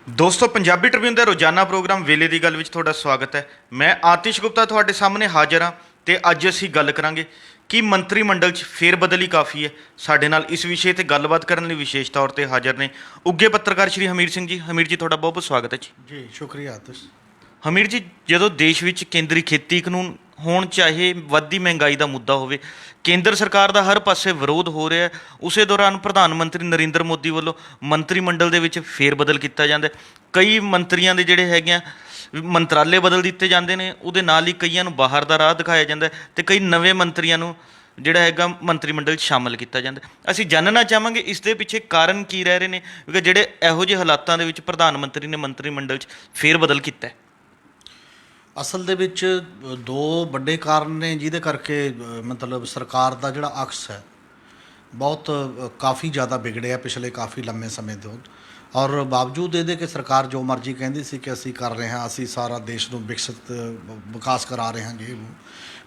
ਦੋਸਤੋ ਪੰਜਾਬੀ ਟ੍ਰਿਬਿਊਨ ਦੇ ਰੋਜ਼ਾਨਾ ਪ੍ਰੋਗਰਾਮ ਵੇਲੇ ਦੀ ਗੱਲ ਵਿੱਚ ਤੁਹਾਡਾ ਸਵਾਗਤ ਹੈ। ਮੈਂ ਆਤਿਸ਼ ਗੁਪਤਾ ਤੁਹਾਡੇ ਸਾਹਮਣੇ ਹਾਜ਼ਰ ਹਾਂ ਤੇ ਅੱਜ ਅਸੀਂ ਗੱਲ ਕਰਾਂਗੇ ਕਿ ਮੰਤਰੀ ਮੰਡਲ 'ਚ ਫੇਰਬਦਲ ਹੀ ਕਾਫੀ ਹੈ। ਸਾਡੇ ਨਾਲ ਇਸ ਵਿਸ਼ੇ ਤੇ ਗੱਲਬਾਤ ਕਰਨ ਲਈ ਵਿਸ਼ੇਸ਼ ਤੌਰ ਤੇ ਹਾਜ਼ਰ ਨੇ ਉੱਘੇ ਪੱਤਰਕਾਰ ਸ਼੍ਰੀ ਹਮੀਰ ਸਿੰਘ ਜੀ। ਹਮੀਰ ਜੀ, ਤੁਹਾਡਾ ਬਹੁਤ ਬਹੁਤ ਸਵਾਗਤ ਹੈ ਜੀ। ਜੀ ਸ਼ੁਕਰੀਆ ਆਤਿਸ਼। ਹਮੀਰ ਜੀ, ਜਦੋਂ ਦੇਸ਼ ਵਿੱਚ ਕੇਂਦਰੀ ਖੇਤੀ ਕਾਨੂੰਨ ਹੋਣ, ਚਾਹੇ ਵੱਧਦੀ ਮਹਿੰਗਾਈ ਦਾ ਮੁੱਦਾ ਹੋਵੇ, ਕੇਂਦਰ ਸਰਕਾਰ ਦਾ ਹਰ ਪਾਸੇ ਵਿਰੋਧ ਹੋ ਰਿਹਾ ਹੈ। ਉਸੇ ਦੌਰਾਨ ਪ੍ਰਧਾਨ ਮੰਤਰੀ ਨਰਿੰਦਰ ਮੋਦੀ ਵੱਲੋਂ ਮੰਤਰੀ ਮੰਡਲ ਦੇ ਵਿੱਚ ਫੇਰਬਦਲ ਕੀਤਾ ਜਾਂਦਾ ਹੈ। ਕਈ ਮੰਤਰੀਆਂ ਦੇ ਜਿਹੜੇ ਹੈਗੇ ਆ ਮੰਤਰਾਲੇ ਬਦਲ ਦਿੱਤੇ ਜਾਂਦੇ ਨੇ, ਉਹਦੇ ਨਾਲ ਹੀ ਕਈਆਂ ਨੂੰ ਬਾਹਰ ਦਾ ਰਾਹ ਦਿਖਾਇਆ ਜਾਂਦਾ ਹੈ ਤੇ ਕਈ ਨਵੇਂ ਮੰਤਰੀਆਂ ਨੂੰ ਜਿਹੜਾ ਹੈਗਾ ਮੰਤਰੀ ਮੰਡਲ 'ਚ ਸ਼ਾਮਲ ਕੀਤਾ ਜਾਂਦਾ। ਅਸੀਂ ਜਾਣਨਾ ਚਾਹਾਂਗੇ ਇਸ ਦੇ ਪਿੱਛੇ ਕਾਰਨ ਕੀ ਰਹਿ ਰਹੇ ਨੇ, ਕਿਉਂਕਿ ਜਿਹੜੇ ਇਹੋ ਜਿਹੇ ਹਾਲਾਤਾਂ ਦੇ ਵਿੱਚ ਪ੍ਰਧਾਨ ਮੰਤਰੀ ਨੇ ਮੰਤਰੀ ਮੰਡਲ 'ਚ ਫੇਰਬਦਲ ਕੀਤਾ ਹੈ। ਅਸਲ ਦੇ ਵਿੱਚ ਦੋ ਵੱਡੇ ਕਾਰਨ ਨੇ ਜਿਹਦੇ ਕਰਕੇ ਮਤਲਬ ਸਰਕਾਰ ਦਾ ਜਿਹੜਾ ਅਕਸ ਹੈ ਬਹੁਤ ਕਾਫੀ ਜ਼ਿਆਦਾ ਵਿਗੜਿਆ ਪਿਛਲੇ ਕਾਫੀ ਲੰਮੇ ਸਮੇਂ ਤੋਂ। ਔਰ ਬਾਵਜੂਦ ਇਹਦੇ ਕਿ ਸਰਕਾਰ ਜੋ ਮਰਜ਼ੀ ਕਹਿੰਦੀ ਸੀ ਕਿ ਅਸੀਂ ਕਰ ਰਹੇ ਹਾਂ, ਅਸੀਂ ਸਾਰਾ ਦੇਸ਼ ਨੂੰ ਵਿਕਸਿਤ ਵਿਕਾਸ ਕਰਾ ਰਹੇ ਹਾਂ ਜੀ,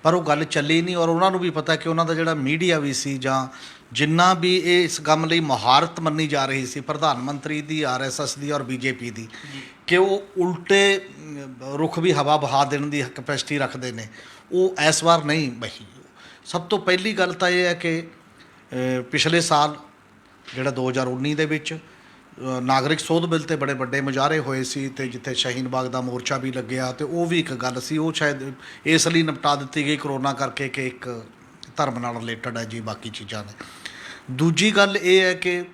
ਪਰ ਉਹ ਗੱਲ ਚੱਲੀ ਨਹੀਂ। ਔਰ ਉਹਨਾਂ ਨੂੰ ਵੀ ਪਤਾ ਕਿ ਉਹਨਾਂ ਦਾ ਜਿਹੜਾ ਮੀਡੀਆ ਵੀ ਸੀ ਜਾਂ ਜਿੰਨਾ ਵੀ ਇਹ ਇਸ ਕੰਮ ਲਈ ਮੁਹਾਰਤ ਮੰਨੀ ਜਾ ਰਹੀ ਸੀ ਪ੍ਰਧਾਨ ਮੰਤਰੀ ਦੀ, RSS ਦੀ ਔਰ BJP ਦੀ, ਕਿ ਉਹ ਉਲਟੇ ਰੁੱਖ ਵੀ ਹਵਾ ਬਹਾ ਦੇਣ ਦੀ ਕੈਪੈਸਿਟੀ ਰੱਖਦੇ ਨੇ, ਉਹ ਇਸ ਵਾਰ ਨਹੀਂ ਬਹੀ। ਸਭ ਤੋਂ ਪਹਿਲੀ ਗੱਲ ਤਾਂ ਇਹ ਹੈ ਕਿ ਪਿਛਲੇ ਸਾਲ ਜਿਹੜਾ 2019 ਦੇ ਵਿੱਚ ਨਾਗਰਿਕ ਸੋਧ ਬਿੱਲ 'ਤੇ ਬੜੇ ਵੱਡੇ ਮੁਜ਼ਾਹਰੇ ਹੋਏ ਸੀ ਅਤੇ ਜਿੱਥੇ ਸ਼ਹੀਨ ਬਾਗ ਦਾ ਮੋਰਚਾ ਵੀ ਲੱਗਿਆ, ਅਤੇ ਉਹ ਵੀ ਇੱਕ ਗੱਲ ਸੀ, ਉਹ ਸ਼ਾਇਦ ਇਸ ਲਈ ਨਿਪਟਾ ਦਿੱਤੀ ਗਈ ਕਰੋਨਾ ਕਰਕੇ ਕਿ ਇੱਕ ਧਰਮ ਨਾਲ ਰਿਲੇਟਡ ਹੈ ਜੀ, ਬਾਕੀ ਚੀਜ਼ਾਂ ਨੇ। ਦੂਜੀ ਗੱਲ ਇਹ ਹੈ ਕਿ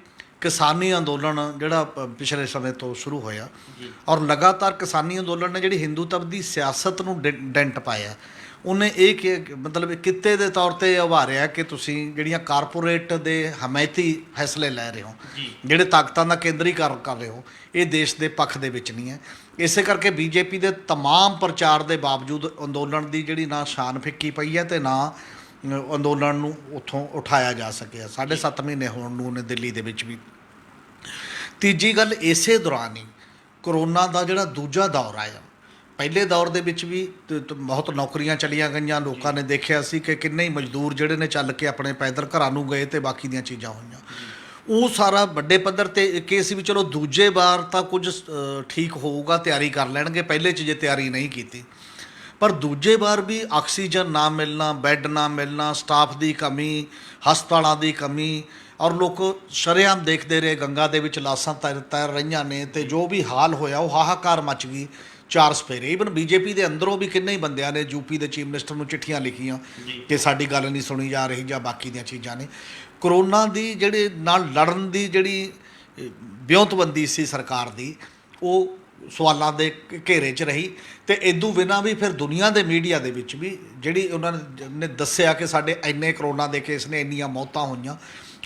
ਕਿਸਾਨੀ ਅੰਦੋਲਨ ਜਿਹੜਾ ਪਿਛਲੇ ਸਮੇਂ ਤੋਂ ਸ਼ੁਰੂ ਹੋਇਆ ਔਰ ਲਗਾਤਾਰ ਕਿਸਾਨੀ ਅੰਦੋਲਨ ਨੇ ਜਿਹੜੀ ਹਿੰਦੂਤਵ ਦੀ ਸਿਆਸਤ ਨੂੰ ਡੈਂਟ ਪਾਇਆ। ਉਹਨੇ ਇਹ ਕਿ ਮਤਲਬ ਕਿੱਤੇ ਦੇ ਤੌਰ 'ਤੇ ਉਭਾਰਿਆ ਕਿ ਤੁਸੀਂ ਜਿਹੜੀਆਂ ਕਾਰਪੋਰੇਟ ਦੇ ਹਮਾਇਤੀ ਫੈਸਲੇ ਲੈ ਰਹੇ ਹੋ, ਜਿਹੜੇ ਤਾਕਤਾਂ ਦਾ ਕੇਂਦਰੀਕਰਨ ਕਰ ਰਹੇ ਹੋ, ਇਹ ਦੇਸ਼ ਦੇ ਪੱਖ ਦੇ ਵਿੱਚ ਨਹੀਂ ਹੈ। ਇਸੇ ਕਰਕੇ BJP ਦੇ ਤਮਾਮ ਪ੍ਰਚਾਰ ਦੇ ਬਾਵਜੂਦ ਅੰਦੋਲਨ ਦੀ ਜਿਹੜੀ ਨਾ ਸ਼ਾਨ ਫਿੱਕੀ ਪਈ ਹੈ ਅਤੇ ਨਾ ਅੰਦੋਲਨ ਨੂੰ ਉੱਥੋਂ ਉਠਾਇਆ ਜਾ ਸਕਿਆ। 7.5 ਮਹੀਨੇ ਹੋਣ ਨੂੰ ਉਹਨੇ ਦਿੱਲੀ ਦੇ ਵਿੱਚ ਵੀ। ਤੀਜੀ ਗੱਲ, ਇਸੇ ਦੌਰਾਨ ਹੀ ਕਰੋਨਾ ਦਾ ਜਿਹੜਾ ਦੂਜਾ ਦੌਰ ਆਇਆ, ਪਹਿਲੇ ਦੌਰ ਦੇ ਵਿੱਚ ਵੀ ਬਹੁਤ ਨੌਕਰੀਆਂ ਚਲੀਆਂ ਗਈਆਂ, ਲੋਕਾਂ ਨੇ ਦੇਖਿਆ ਸੀ ਕਿ ਕਿੰਨੇ ਹੀ ਮਜ਼ਦੂਰ ਜਿਹੜੇ ਨੇ ਚੱਲ ਕੇ ਆਪਣੇ ਪੈਦਲ ਘਰਾਂ ਨੂੰ ਗਏ ਅਤੇ ਬਾਕੀ ਦੀਆਂ ਚੀਜ਼ਾਂ ਹੋਈਆਂ। ਉਹ ਸਾਰਾ ਵੱਡੇ ਪੱਧਰ 'ਤੇ ਕਿ ਸੀ ਵੀ ਚਲੋ ਦੂਜੇ ਵਾਰ ਤਾਂ ਕੁਝ ਠੀਕ ਹੋਊਗਾ, ਤਿਆਰੀ ਕਰ ਲੈਣਗੇ, ਪਹਿਲੇ 'ਚ ਜੇ ਤਿਆਰੀ ਨਹੀਂ ਕੀਤੀ। ਪਰ ਦੂਜੇ ਵਾਰ ਵੀ ਆਕਸੀਜਨ ਨਾ ਮਿਲਣਾ, ਬੈੱਡ ਨਾ ਮਿਲਣਾ, ਸਟਾਫ ਦੀ ਕਮੀ, ਹਸਪਤਾਲਾਂ ਦੀ ਕਮੀ, ਔਰ ਲੋਕ ਸ਼ਰੇਆਮ ਦੇਖਦੇ ਰਹੇ ਗੰਗਾ ਦੇ ਵਿੱਚ ਲਾਸ਼ਾਂ ਤੈਰ ਰਹੀਆਂ ਨੇ, ਅਤੇ ਜੋ ਵੀ ਹਾਲ ਹੋਇਆ ਉਹ ਹਾਹਾਕਾਰ ਮਚ ਗਈ ਚਾਰ ਸਪੇਰੇ। ਈਵਨ BJP ਦੇ ਅੰਦਰੋਂ ਵੀ ਕਿੰਨੇ ਹੀ ਬੰਦਿਆਂ ਨੇ UP ਦੇ ਚੀਫ ਮਿਨਿਸਟਰ ਨੂੰ ਚਿੱਠੀਆਂ ਲਿਖੀਆਂ ਕਿ ਸਾਡੀ ਗੱਲ ਨਹੀਂ ਸੁਣੀ ਜਾ ਰਹੀ ਜਾਂ ਬਾਕੀ ਦੀਆਂ ਚੀਜ਼ਾਂ ਨੇ। ਕਰੋਨਾ ਦੀ ਜਿਹੜੇ ਨਾਲ ਲੜਨ ਦੀ ਜਿਹੜੀ ਵਿਉਂਤਬੰਦੀ ਸੀ ਸਰਕਾਰ ਦੀ, ਉਹ ਸਵਾਲਾਂ ਦੇ ਘੇਰੇ 'ਚ ਰਹੀ। ਅਤੇ ਇਦੋਂ ਬਿਨਾਂ ਵੀ ਫਿਰ ਦੁਨੀਆ ਦੇ ਮੀਡੀਆ ਦੇ ਵਿੱਚ ਵੀ ਜਿਹੜੀ ਉਹਨਾਂ ਨੇ ਦੱਸਿਆ ਕਿ ਸਾਡੇ ਇੰਨੇ ਕਰੋਨਾ ਦੇ ਕੇਸ ਨੇ, ਇੰਨੀਆਂ ਮੌਤਾਂ ਹੋਈਆਂ,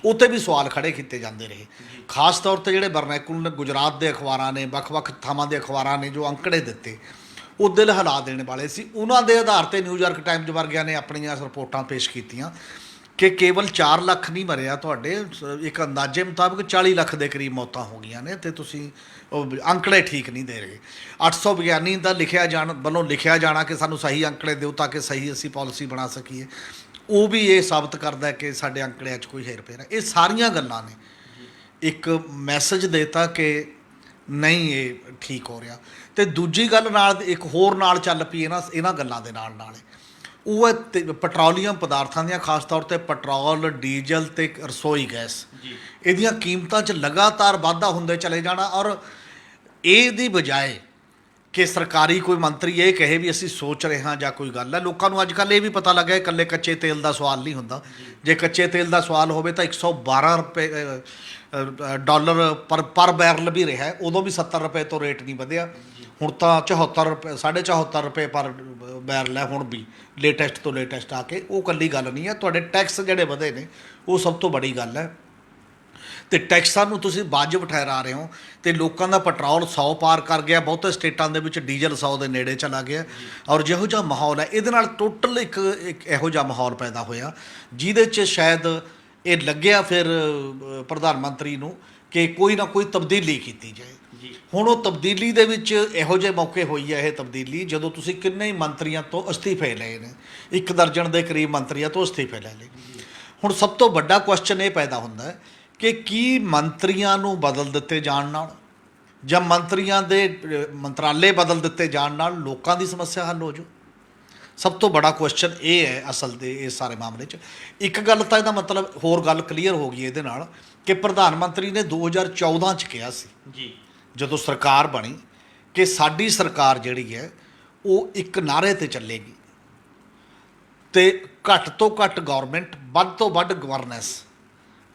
ਉੱਥੇ ਵੀ ਸਵਾਲ ਖੜ੍ਹੇ ਕੀਤੇ ਜਾਂਦੇ ਰਹੇ। ਖਾਸ ਤੌਰ 'ਤੇ ਜਿਹੜੇ ਵਰਨੈਕੁਲਰ ਗੁਜਰਾਤ ਦੇ ਅਖਬਾਰਾਂ ਨੇ, ਵੱਖ-ਵੱਖ ਥਾਵਾਂ ਦੇ ਅਖਬਾਰਾਂ ਨੇ ਜੋ ਅੰਕੜੇ ਦਿੱਤੇ, ਉਹ ਦਿਲ ਹਿਲਾ ਦੇਣ ਵਾਲੇ ਸੀ। ਉਹਨਾਂ ਦੇ ਆਧਾਰ 'ਤੇ ਨਿਊਯਾਰਕ ਟਾਈਮਜ਼ ਵਰਗਿਆਂ ਨੇ ਆਪਣੀਆਂ ਰਿਪੋਰਟਾਂ ਪੇਸ਼ ਕੀਤੀਆਂ ਕਿ ਕੇਵਲ 4 ਲੱਖ ਨਹੀਂ ਮਰਿਆ, ਤੁਹਾਡੇ ਇੱਕ ਅੰਦਾਜ਼ੇ ਮੁਤਾਬਕ 40 ਲੱਖ ਦੇ ਕਰੀਬ ਮੌਤਾਂ ਹੋ ਗਈਆਂ ਨੇ, ਅਤੇ ਤੁਸੀਂ ਉਹ ਅੰਕੜੇ ਠੀਕ ਨਹੀਂ ਦੇ ਰਹੇ। 800 ਵਿਗਿਆਨੀ ਦਾ ਵੱਲੋਂ ਲਿਖਿਆ ਜਾਣਾ ਕਿ ਸਾਨੂੰ ਸਹੀ ਅੰਕੜੇ ਦਿਓ ਤਾਂ ਕਿ ਸਹੀ ਅਸੀਂ ਪਾਲਿਸੀ ਬਣਾ ਸਕੀਏ, ਉਹ ਵੀ ਇਹ ਸਾਬਤ ਕਰਦਾ ਕਿ ਸਾਡੇ ਅੰਕੜਿਆਂ 'ਚ ਕੋਈ ਹੇਰ-ਫੇਰ ਹੈ। ਇਹ ਸਾਰੀਆਂ ਗੱਲਾਂ ਨੇ ਇੱਕ ਮੈਸੇਜ ਦੇਤਾ ਕਿ ਨਹੀਂ ਇਹ ਠੀਕ ਹੋ ਰਿਹਾ। ਅਤੇ ਦੂਜੀ ਗੱਲ ਨਾਲ ਇੱਕ ਹੋਰ ਨਾਲ ਚੱਲ ਪਈ ਇਹਨਾਂ ਗੱਲਾਂ ਦੇ ਨਾਲ ਉਹ ਹੈ ਪੈਟਰੋਲੀਅਮ ਪਦਾਰਥਾਂ ਦੀਆਂ, ਖਾਸ ਤੌਰ 'ਤੇ ਪੈਟਰੋਲ, ਡੀਜ਼ਲ ਅਤੇ ਰਸੋਈ ਗੈਸ। ਇਹਦੀਆਂ ਕੀਮਤਾਂ 'ਚ ਲਗਾਤਾਰ ਵਾਧਾ ਹੁੰਦੇ ਚਲੇ ਜਾਣਾ, ਔਰ ਇਹਦੀ ਬਜਾਏ ਕਿ ਸਰਕਾਰੀ ਕੋਈ ਮੰਤਰੀ ਇਹ ਕਹੇ ਵੀ ਅਸੀਂ ਸੋਚ ਰਹੇ ਹਾਂ ਜਾਂ ਕੋਈ ਗੱਲ ਹੈ, ਲੋਕਾਂ ਨੂੰ ਅੱਜ ਕੱਲ੍ਹ ਇਹ ਵੀ ਪਤਾ ਲੱਗਾ ਇਕੱਲੇ ਕੱਚੇ ਤੇਲ ਦਾ ਸਵਾਲ ਨਹੀਂ ਹੁੰਦਾ। ਜੇ ਕੱਚੇ ਤੇਲ ਦਾ ਸਵਾਲ ਹੋਵੇ ਤਾਂ $112 ਪਰ ਬੈਰਲ ਵੀ ਰਿਹਾ, ਉਦੋਂ ਵੀ $70 ਤੋਂ ਰੇਟ ਨਹੀਂ ਵਧਿਆ, ਹੁਣ ਤਾਂ 74 ਰੁਪਏ, $74.5 ਪਰ ਬੈਰਲ ਹੈ ਹੁਣ ਵੀ, ਲੇਟੈਸਟ ਤੋਂ ਲੇਟੈਸਟ ਆ ਕੇ। ਉਹ ਇਕੱਲੀ ਗੱਲ ਨਹੀਂ ਹੈ, ਤੁਹਾਡੇ ਟੈਕਸ ਜਿਹੜੇ ਵਧੇ ਨੇ ਉਹ ਸਭ ਤੋਂ ਬੜੀ ਗੱਲ ਹੈ। ਅਤੇ ਟੈਕਸਾਂ ਨੂੰ ਤੁਸੀਂ ਵਾਜਬ ਠਹਿਰਾ ਰਹੇ ਹੋ, ਅਤੇ ਲੋਕਾਂ ਦਾ ਪੈਟਰੋਲ 100 ਪਾਰ ਕਰ ਗਿਆ, ਬਹੁਤੇ ਸਟੇਟਾਂ ਦੇ ਵਿੱਚ ਡੀਜ਼ਲ 100 ਦੇ ਨੇੜੇ ਚਲਾ ਗਿਆ। ਔਰ ਜਿਹੋ ਜਿਹਾ ਮਾਹੌਲ ਹੈ, ਇਹਦੇ ਨਾਲ ਟੋਟਲ ਇੱਕ ਇਹੋ ਜਿਹਾ ਮਾਹੌਲ ਪੈਦਾ ਹੋਇਆ ਜਿਹਦੇ 'ਚ ਸ਼ਾਇਦ ਇਹ ਲੱਗਿਆ ਫਿਰ ਪ੍ਰਧਾਨ ਮੰਤਰੀ ਨੂੰ ਕਿ ਕੋਈ ਨਾ ਕੋਈ ਤਬਦੀਲੀ ਕੀਤੀ ਜਾਏ। ਹੁਣ ਉਹ ਤਬਦੀਲੀ ਦੇ ਵਿੱਚ ਇਹੋ ਜਿਹੇ ਮੌਕੇ ਹੋਈ ਹੈ ਇਹ ਤਬਦੀਲੀ ਜਦੋਂ ਤੁਸੀਂ ਕਿੰਨੇ ਹੀ ਮੰਤਰੀਆਂ ਤੋਂ ਅਸਤੀਫੇ ਲਏ ਨੇ, 1 ਦਰਜਨ ਦੇ ਕਰੀਬ ਮੰਤਰੀਆਂ ਤੋਂ ਅਸਤੀਫੇ ਲੈ ਲਏ। ਹੁਣ ਸਭ ਤੋਂ ਵੱਡਾ ਕੁਐਸਚਨ ਇਹ ਪੈਦਾ ਹੁੰਦਾ ਹੈ ਕਿ ਕੀ ਮੰਤਰੀਆਂ ਨੂੰ ਬਦਲ ਦਿੱਤੇ ਜਾਣ ਨਾਲ ਜਾਂ ਮੰਤਰੀਆਂ ਦੇ ਮੰਤਰਾਲੇ ਬਦਲ ਦਿੱਤੇ ਜਾਣ ਨਾਲ ਲੋਕਾਂ ਦੀ ਸਮੱਸਿਆ ਹੱਲ ਹੋ ਜਾਊ? ਸਭ ਤੋਂ ਬੜਾ ਕੁਐਸਚਨ ਇਹ ਹੈ ਅਸਲ ਦੇ ਇਸ ਸਾਰੇ ਮਾਮਲੇ 'ਚ। ਇੱਕ ਗੱਲ ਤਾਂ ਇਹਦਾ ਮਤਲਬ ਹੋਰ ਗੱਲ ਕਲੀਅਰ ਹੋ ਗਈ ਇਹਦੇ ਨਾਲ ਕਿ ਪ੍ਰਧਾਨ ਮੰਤਰੀ ਨੇ 2014 'ਚ ਕਿਹਾ ਸੀ ਜੀ, ਜਦੋਂ ਸਰਕਾਰ ਬਣੀ, ਕਿ ਸਾਡੀ ਸਰਕਾਰ ਜਿਹੜੀ ਹੈ ਉਹ ਇੱਕ ਨਾਅਰੇ ਤੇ ਚੱਲੇਗੀ ਤੇ ਘੱਟ ਤੋਂ ਘੱਟ ਗਵਰਨਮੈਂਟ, ਵੱਧ ਤੋਂ ਵੱਧ ਗਵਰਨੈਂਸ,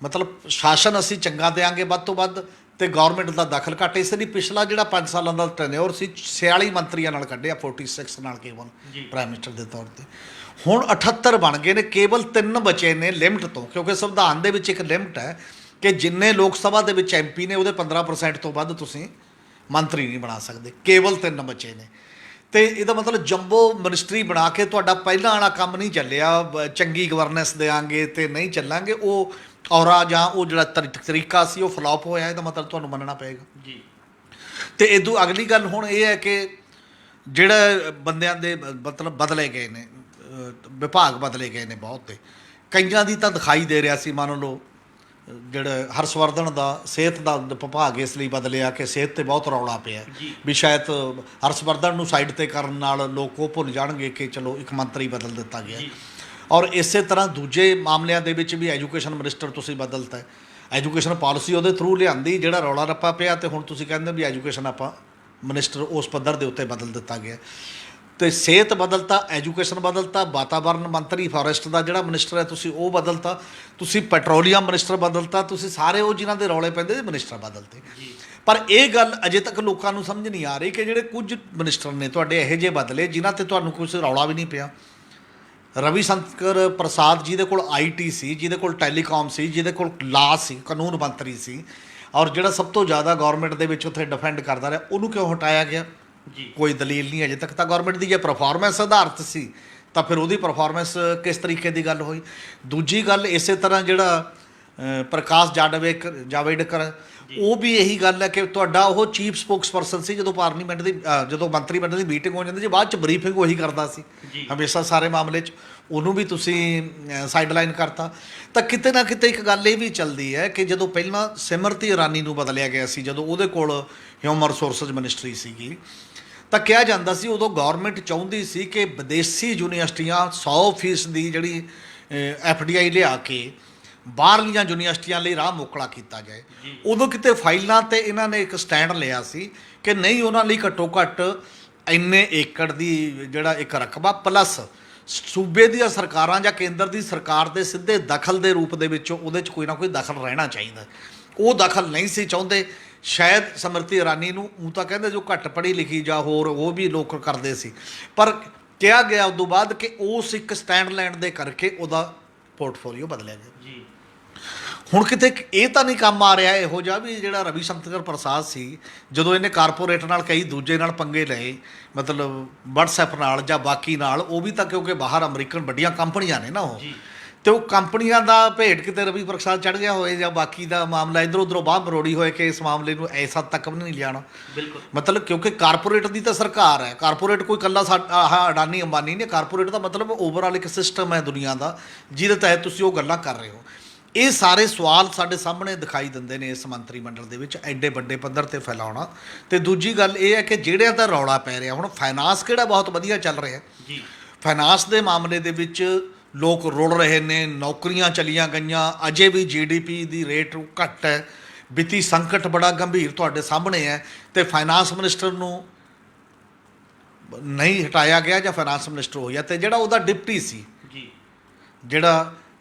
ਮਤਲਬ ਸ਼ਾਸਨ ਅਸੀਂ ਚੰਗਾ ਦੇਵਾਂਗੇ ਵੱਧ ਤੋਂ ਵੱਧ, ਤੇ ਗਵਰਨਮੈਂਟ ਦਾ ਦਖਲ ਘੱਟ। ਇਸ ਲਈ ਪਿਛਲਾ ਜਿਹੜਾ 5 ਸਾਲਾਂ ਦਾ ਟੈਨਿਓਰ ਸੀ 46 ਮੰਤਰੀਆਂ ਨਾਲ ਕੱਢਿਆ, 46 ਨਾਲ ਕੇਵਲ ਪ੍ਰਾਈਮ ਮਿਨਿਸਟਰ ਦੇ ਤੌਰ ਤੇ। ਹੁਣ 78 ਬਣ ਗਏ ਨੇ, ਕੇਵਲ 3 ਬਚੇ ਨੇ ਲਿਮਟ ਤੋਂ, ਕਿਉਂਕਿ ਸੰਵਿਧਾਨ ਦੇ ਵਿੱਚ ਇੱਕ ਲਿਮਟ ਹੈ ਕਿ ਜਿੰਨੇ ਲੋਕ ਸਭਾ ਦੇ ਵਿੱਚ ਐਮਪੀ ਨੇ ਉਹਦੇ 15% ਤੋਂ ਵੱਧ ਤੁਸੀਂ ਮੰਤਰੀ ਨਹੀਂ ਬਣਾ ਸਕਦੇ। ਕੇਵਲ 3 ਬਚੇ ਨੇ, ਤੇ ਇਹਦਾ ਮਤਲਬ ਜੰਬੋ ਮਿਨਿਸਟਰੀ ਬਣਾ ਕੇ ਤੁਹਾਡਾ ਪਹਿਲਾਂ ਵਾਲਾ ਕੰਮ ਨਹੀਂ ਚੱਲਿਆ, ਚੰਗੀ ਗਵਰਨੈਂਸ ਦੇਵਾਂਗੇ ਤੇ ਨਹੀਂ ਚੱਲਾਂਗੇ, ਉਹ ਔਰਾ ਜਾਂ ਉਹ ਜਿਹੜਾ ਤਰੀਕਾ ਸੀ ਉਹ ਫਲॉप ਹੋਇਆ। ਇਹਦਾ ਮਤਲਬ ਤੁਹਾਨੂੰ ਮੰਨਣਾ ਪਏਗਾ ਜੀ। ਤੇ ਇਦੋਂ ਅਗਲੀ ਗੱਲ ਹੁਣ ਇਹ ਹੈ ਕਿ ਜਿਹੜਾ ਬੰਦਿਆਂ ਦੇ ਮਤਲਬ ਬਦਲੇ ਗਏ ਨੇ, ਵਿਭਾਗ ਬਦਲੇ ਗਏ ਨੇ ਬਹੁਤ, ਤੇ ਕਈਆਂ ਦੀ ਤਾਂ ਦਿਖਾਈ ਦੇ ਰਿਹਾ ਸੀ, ਮੰਨ ਲਓ ਜਿਹੜਾ ਹਰਸ਼ਵਰਧਨ ਦਾ ਸਿਹਤ ਦਾ ਵਿਭਾਗ ਇਸ ਲਈ ਬਦਲਿਆ ਕਿ ਸਿਹਤ ਤੇ ਬਹੁਤ ਰੌਲਾ ਪਿਆ ਵੀ ਸ਼ਾਇਦ ਹਰਸ਼ਵਰਧਨ ਨੂੰ ਸਾਈਡ ਤੇ ਕਰਨ ਨਾਲ ਲੋਕ ਉਹ ਭੁੱਲ ਜਾਣਗੇ ਕਿ ਚਲੋ ਇੱਕ ਮੰਤਰੀ ਬਦਲ ਦਿੱਤਾ ਗਿਆ। ਔਰ ਇਸੇ ਤਰ੍ਹਾਂ ਦੂਜੇ ਮਾਮਲਿਆਂ ਦੇ ਵਿੱਚ ਵੀ ਐਜੂਕੇਸ਼ਨ ਮਿਨਿਸਟਰ ਤੁਸੀਂ ਬਦਲਤਾ, ਐਜੂਕੇਸ਼ਨ ਪਾਲਿਸੀ ਉਹਦੇ ਥਰੂ ਲਿਆਂਦੀ, ਜਿਹੜਾ ਰੌਲਾ ਰੱਪਾ ਪਿਆ, ਤੇ ਹੁਣ ਤੁਸੀਂ ਕਹਿੰਦੇ ਵੀ ਐਜੂਕੇਸ਼ਨ ਆਪਾਂ ਮਿਨਿਸਟਰ ਉਸ ਪੱਧਰ ਦੇ ਉੱਤੇ ਬਦਲ ਦਿੱਤਾ ਗਿਆ। ਤੇ ਸਿਹਤ ਬਦਲਤਾ, ਐਜੂਕੇਸ਼ਨ ਬਦਲਤਾ, ਵਾਤਾਵਰਨ ਮੰਤਰੀ ਫੋਰੈਸਟ ਦਾ ਜਿਹੜਾ ਮਿਨਿਸਟਰ ਹੈ ਤੁਸੀਂ ਉਹ ਬਦਲਤਾ, ਤੁਸੀਂ ਪੈਟਰੋਲੀਅਮ ਮਿਨਿਸਟਰ ਬਦਲਤਾ, ਤੁਸੀਂ ਸਾਰੇ ਉਹ ਜਿਨ੍ਹਾਂ ਦੇ ਰੌਲੇ ਪੈਂਦੇ ਸੀ ਮਿਨਿਸਟਰ ਬਦਲਤੇ। ਪਰ ਇਹ ਗੱਲ ਅਜੇ ਤੱਕ ਲੋਕਾਂ ਨੂੰ ਸਮਝ ਨਹੀਂ ਆ ਰਹੀ ਕਿ ਜਿਹੜੇ ਕੁਝ ਮਿਨਿਸਟਰ ਨੇ ਤੁਹਾਡੇ ਇਹੋ ਜਿਹੇ ਬਦਲੇ ਜਿਨ੍ਹਾਂ ਤੇ ਤੁਹਾਨੂੰ ਕੁਝ ਰੌਲਾ ਵੀ ਨਹੀਂ ਪਿਆ। ਰਵੀ ਸ਼ੰਕਰ ਪ੍ਰਸਾਦ ਜਿਹਦੇ ਕੋਲ ਆਈਟੀ ਸੀ, ਜਿਹਦੇ ਕੋਲ ਟੈਲੀਕਾਮ ਸੀ, ਜਿਹਦੇ ਕੋਲ ਲਾ ਸੀ, ਕਾਨੂੰਨ ਮੰਤਰੀ ਸੀ, ਔਰ ਜਿਹੜਾ ਸਭ ਤੋਂ ਜ਼ਿਆਦਾ ਗਵਰਨਮੈਂਟ ਦੇ ਵਿੱਚ ਉੱਥੇ ਡਿਫੈਂਡ ਕਰਦਾ ਰਿਹਾ, ਉਹਨੂੰ ਕਿਉਂ ਹਟਾਇਆ ਗਿਆ? ਕੋਈ ਦਲੀਲ ਨਹੀਂ ਅਜੇ ਤੱਕ ਤਾਂ ਗਵਰਨਮੈਂਟ ਦੀ। ਜੇ ਪਰਫਾਰਮੈਂਸ ਆਧਾਰਿਤ ਸੀ ਤਾਂ ਫਿਰ ਉਹਦੀ ਪਰਫਾਰਮੈਂਸ ਕਿਸ ਤਰੀਕੇ ਦੀ ਗੱਲ ਹੋਈ? ਦੂਜੀ ਗੱਲ ਇਸੇ ਤਰ੍ਹਾਂ ਜਿਹੜਾ ਪ੍ਰਕਾਸ਼ ਜਾਵੜੇਕਰ, ਉਹ ਵੀ ਇਹੀ ਗੱਲ ਹੈ ਕਿ ਤੁਹਾਡਾ ਉਹ ਚੀਫ ਸਪੋਕਸ ਪਰਸਨ ਸੀ ਜਦੋਂ ਪਾਰਲੀਮੈਂਟ ਦੀ ਜਦੋਂ ਮੰਤਰੀ ਮੰਡਲ ਦੀ ਮੀਟਿੰਗ ਹੋ ਜਾਂਦੀ ਸੀ, ਬਾਅਦ 'ਚ ਬਰੀਫਿੰਗ ਉਹੀ ਕਰਦਾ ਸੀ ਹਮੇਸ਼ਾ ਸਾਰੇ ਮਾਮਲੇ 'ਚ, ਉਹਨੂੰ ਵੀ ਤੁਸੀਂ ਸਾਈਡਲਾਈਨ ਕਰਤਾ। ਤਾਂ ਕਿਤੇ ਨਾ ਕਿਤੇ ਇੱਕ ਗੱਲ ਇਹ ਵੀ ਚੱਲਦੀ ਹੈ ਕਿ ਜਦੋਂ ਪਹਿਲਾਂ ਸਿਮਰਤੀ ਇਰਾਨੀ ਨੂੰ ਬਦਲਿਆ ਗਿਆ ਸੀ, ਜਦੋਂ ਉਹਦੇ ਕੋਲ ਹਿਊਮਨ ਰਿਸੋਰਸਿਸ ਮਿਨਿਸਟਰੀ ਸੀਗੀ, ਤਾਂ ਕਿਹਾ ਜਾਂਦਾ ਸੀ ਉਦੋਂ ਗਵਰਨਮੈਂਟ ਚਾਹੁੰਦੀ ਸੀ ਕਿ ਵਿਦੇਸ਼ੀ ਯੂਨੀਵਰਸਿਟੀਆਂ 100% ਦੀ ਜਿਹੜੀ FDI ਲਿਆ ਕੇ ਬਾਹਰਲੀਆਂ ਯੂਨੀਵਰਸਿਟੀਆਂ ਲਈ ਰਾਹ ਮੋਕਲਾ ਕੀਤਾ ਜਾਏ। ਉਦੋਂ ਕਿਤੇ ਫਾਈਲਾਂ 'ਤੇ ਇਹਨਾਂ ਨੇ ਇੱਕ ਸਟੈਂਡ ਲਿਆ ਸੀ ਕਿ ਨਹੀਂ, ਉਹਨਾਂ ਲਈ ਘੱਟੋ ਘੱਟ ਇੰਨੇ ਏਕੜ ਦੀ ਜਿਹੜਾ ਇੱਕ ਰਕਬਾ ਪਲੱਸ ਸੂਬੇ ਦੀਆਂ ਸਰਕਾਰਾਂ ਜਾਂ ਕੇਂਦਰ ਦੀ ਸਰਕਾਰ ਦੇ ਸਿੱਧੇ ਦਖਲ ਦੇ ਰੂਪ ਦੇ ਵਿੱਚ ਉਹਦੇ 'ਚ ਕੋਈ ਨਾ ਕੋਈ ਦਖਲ ਰਹਿਣਾ ਚਾਹੀਦਾ। ਉਹ ਦਖਲ ਨਹੀਂ ਸੀ ਚਾਹੁੰਦੇ। ਸ਼ਾਇਦ ਸਮਰਤੀ ਇਰਾਨੀ ਨੂੰ ਉਹ ਤਾਂ ਕਹਿੰਦੇ ਜੋ ਘੱਟ ਪੜ੍ਹੀ ਲਿਖੀ ਜਾਂ ਹੋਰ ਉਹ ਵੀ ਲੋਕ ਕਰਦੇ ਸੀ, ਪਰ ਕਿਹਾ ਗਿਆ ਉਦੋਂ ਬਾਅਦ ਕਿ ਉਸ ਇੱਕ ਸਟੈਂਡ ਲੈਣ ਦੇ ਕਰਕੇ ਉਹਦਾ ਪੋਰਟਫੋਲੀਓ ਬਦਲਿਆ ਗਿਆ। ਹੁਣ ਕਿਤੇ ਇਹ ਤਾਂ ਨਹੀਂ ਕੰਮ ਆ ਰਿਹਾ ਇਹੋ ਜਿਹਾ ਵੀ ਜਿਹੜਾ ਰਵੀ ਸ਼ੰਕਰ ਪ੍ਰਸਾਦ ਸੀ, ਜਦੋਂ ਇਹਨੇ ਕਾਰਪੋਰੇਟ ਨਾਲ ਕਈ ਦੂਜੇ ਨਾਲ ਪੰਗੇ ਲਏ, ਮਤਲਬ WhatsApp ਨਾਲ ਜਾਂ ਬਾਕੀ ਨਾਲ, ਉਹ ਵੀ ਤਾਂ ਕਿਉਂਕਿ ਬਾਹਰ ਅਮਰੀਕਨ ਵੱਡੀਆਂ ਕੰਪਨੀਆਂ ਨੇ ਨਾ ਉਹ, ਤੇ ਉਹ ਕੰਪਨੀਆਂ ਦਾ ਭੇਟ ਕਿਤੇ ਰਵੀ ਪ੍ਰਸਾਦ ਚੜ੍ਹ ਗਿਆ ਹੋਏ ਜਾਂ ਬਾਕੀ ਦਾ ਮਾਮਲਾ ਇੱਧਰੋਂ ਉੱਧਰੋਂ ਬਾਹਰ ਮਰੋੜੀ ਹੋਏ ਕਿ ਇਸ ਮਾਮਲੇ ਨੂੰ ਇਸ ਹੱਦ ਤੱਕ ਵੀ ਨਹੀਂ ਲਿਜਾਣਾ। ਬਿਲਕੁਲ, ਮਤਲਬ ਕਿਉਂਕਿ ਕਾਰਪੋਰੇਟ ਦੀ ਤਾਂ ਸਰਕਾਰ ਹੈ, ਕਾਰਪੋਰੇਟ ਕੋਈ ਇਕੱਲਾ ਅਡਾਨੀ ਅੰਬਾਨੀ ਨਹੀਂ, ਕਾਰਪੋਰੇਟ ਦਾ ਮਤਲਬ ਓਵਰਆਲ ਇੱਕ ਸਿਸਟਮ ਹੈ ਦੁਨੀਆ ਦਾ ਜਿਹਦੇ ਤਹਿਤ ਤੁਸੀਂ ਉਹ ਗੱਲਾਂ ਕਰ ਰਹੇ ਹੋ। ਇਹ ਸਾਰੇ ਸਵਾਲ ਸਾਡੇ ਸਾਹਮਣੇ ਦਿਖਾਈ ਦਿੰਦੇ ਨੇ ਇਸ ਮੰਤਰੀ ਮੰਡਲ ਦੇ ਵਿੱਚ ਐਡੇ ਵੱਡੇ ਪੱਧਰ 'ਤੇ ਫੈਲਾਉਣਾ। ਤੇ ਦੂਜੀ ਗੱਲ ਇਹ ਹੈ ਕਿ ਜਿਹੜਿਆਂ ਦਾ ਰੌਲਾ ਪੈ ਰਿਹਾ, ਹੁਣ ਫਾਈਨਾਂਸ ਕਿਹੜਾ ਬਹੁਤ ਵਧੀਆ ਚੱਲ ਰਿਹਾ ਜੀ, ਫਾਈਨਾਂਸ ਦੇ ਮਾਮਲੇ ਦੇ ਵਿੱਚ ਲੋਕ ਰੁੜ ਰਹੇ ਨੇ, ਨੌਕਰੀਆਂ ਚਲੀਆਂ ਗਈਆਂ, ਅਜੇ ਵੀ GDP ਦੀ ਰੇਟ ਘੱਟ ਹੈ, ਵਿੱਤੀ ਸੰਕਟ ਬੜਾ ਗੰਭੀਰ ਤੁਹਾਡੇ ਸਾਹਮਣੇ ਹੈ, ਤੇ ਫਾਈਨਾਂਸ ਮਿਨਿਸਟਰ ਨੂੰ ਨਹੀਂ ਹਟਾਇਆ ਗਿਆ ਜਾਂ ਫਾਈਨਾਂਸ ਮਿਨਿਸਟਰ ਹੋਇਆ, ਤੇ ਜਿਹੜਾ ਉਹਦਾ ਡਿਪਟੀ ਸੀ ਜੀ, ਜਿਹੜਾ